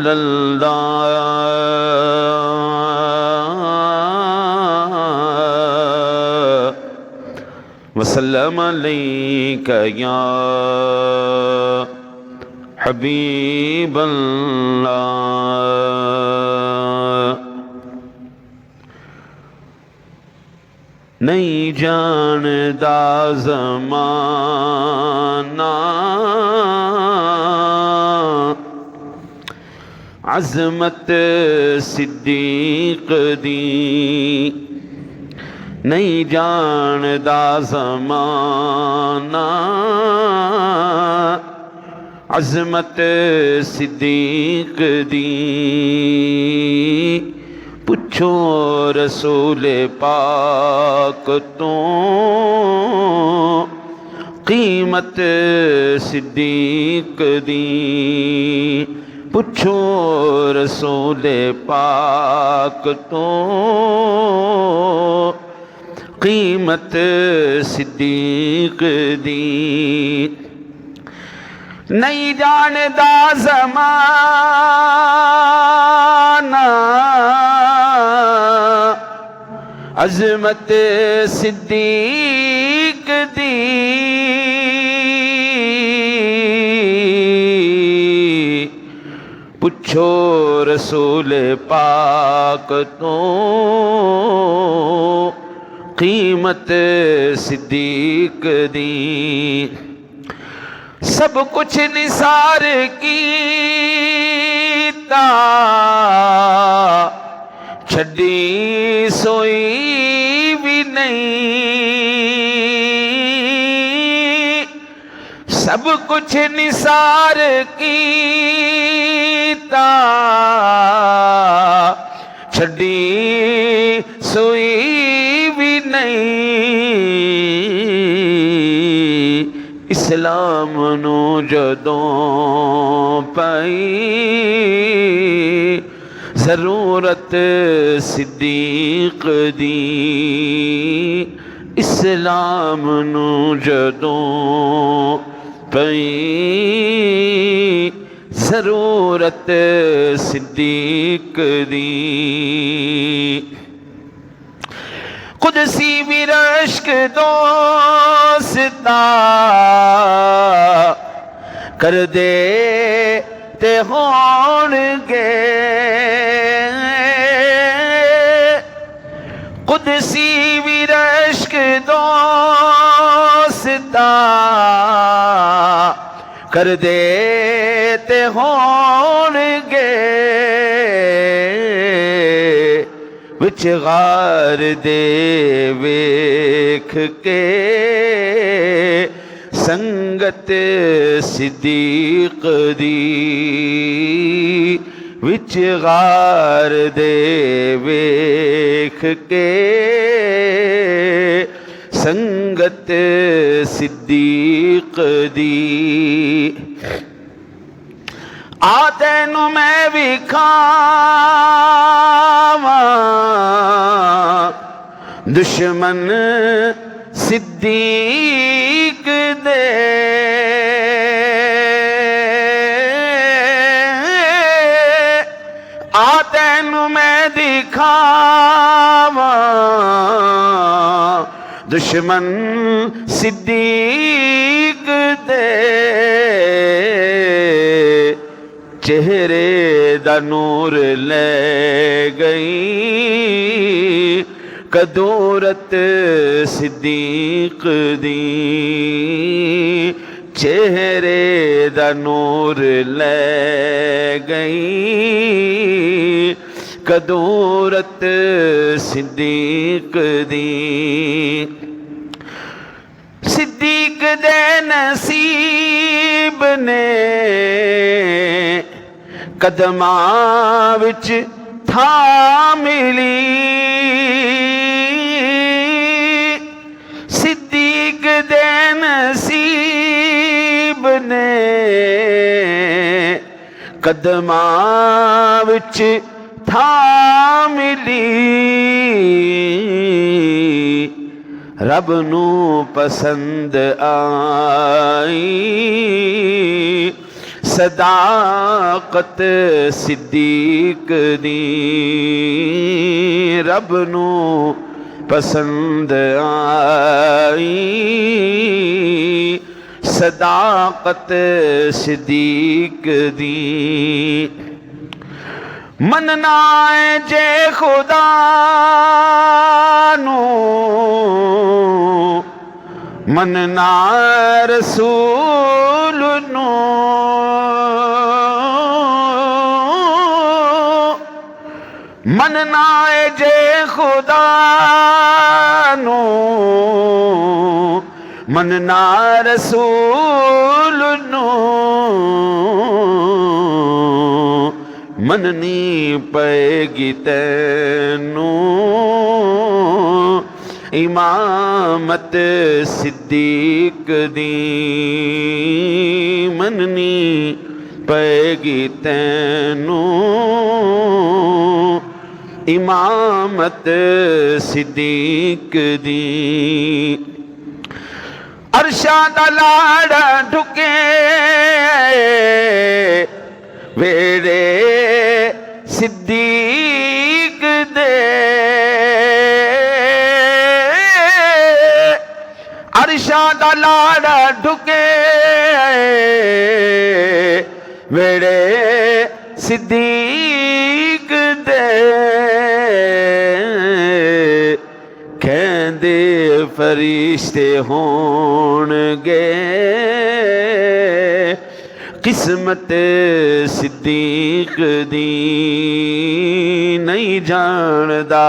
सल्लल्लाहु वसल्लम अलैका या हबीबल्लाह। नहीं जानदा ज़माना अज़मत सिद्दीक़ दी, नहीं जानदा ज़माना अज़मत सिद्दीक़ दी। पुछो रसूल पाक तो कीमत सिद्दीक़ दी। पुछो रसूल पाक तो कीमत सिद्दीक़ दी। नहीं जानदा ज़माना अज़मत सिद्दीक़ दी। पुछो रसूल पाक तो कीमत सिद्दीक़ दी। सब कुछ निसार कीता छड़ी सोई भी नहीं। सब कुछ निसार कीता छड़ी सोई भी नहीं। इस्लाम नू जदों पाई ज़रूरत सिद्दीक़ दी। इस्लाम नू जदों पाई ज़रूरत सिद्दीक़ दी। कुदसी विरश्क दोस्ता कर दे ते होणगे। कुदसी विरश्क दोस्ता कर दे ते होणगे। विच गार दे वेख के संगत सिद्दीक़ दी। विच गार दे वेख के संगत सिद्दीक़ दी। आ तैनू मैं विखावा दुश्मन सिद्दीक़ दे। आ तैनू मैं दिखावा दुश्मन सिद्दीक़ दे। चेहरे दा नूर ले गई कदूरत सिद्दीक़ दी। चेहरे दा नूर ले गई कदूरत सिद्दीक़ दी। सिद्दीक़ दे नसीब ने कदमां विच था मिली। सिद्दीक़ दे नसीब ने कदमां विच था मिली। रब नू पसंद आई सदाकत सिद्दीक दी रब नू पसंद आई। सदाकत सिद्दीक दी मनना है जे खुदा नू मनना रसूल नू मनना है जे खुदा नू मनना रसूल नू मननी पैगी तैनू इमामत सिद्दीक दी मननी पैगी तैनू इमामत सिद्दीक दी। अरशा दा लाड़ा ढुके वेड़े सिद्दीक दे अरशा दा लाड़ा ढुके वेड़े सिद्दीक दे कहंदे फरिश्ते होणगे किस्मत सिद्दीक दी नहीं जानदा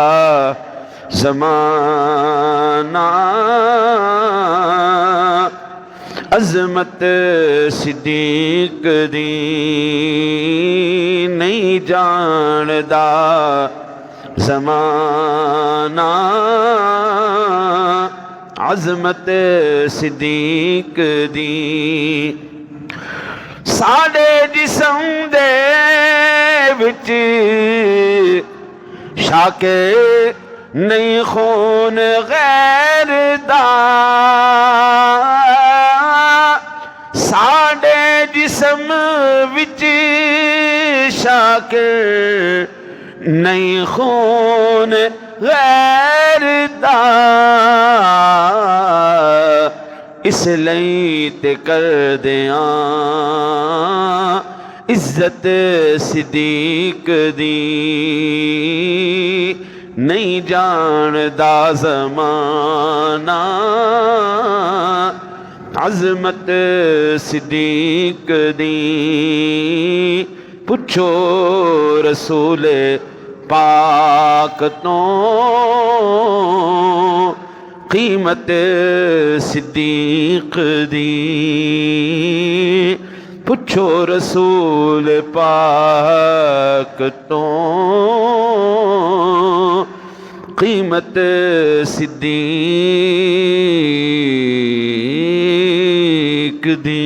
ज़माना अज़मत सिद्दीक दी नहीं जानदा ज़माना अज़मत सिद्दीक दी। साडे जिस्म दे विच शाके नहीं खून गैर दा साडे जिस्म विच शाके नहीं खून गैर दा इसलिए ते कर दिया इज्जत सिद्दीक दी नहीं जानदा ज़माना अज़मत सिद्दीक दी। पुछो रसूल पाक तो कीमत सिद्दीक दी पुछो रसूल पाक तो कीमत सिद्दीक दी।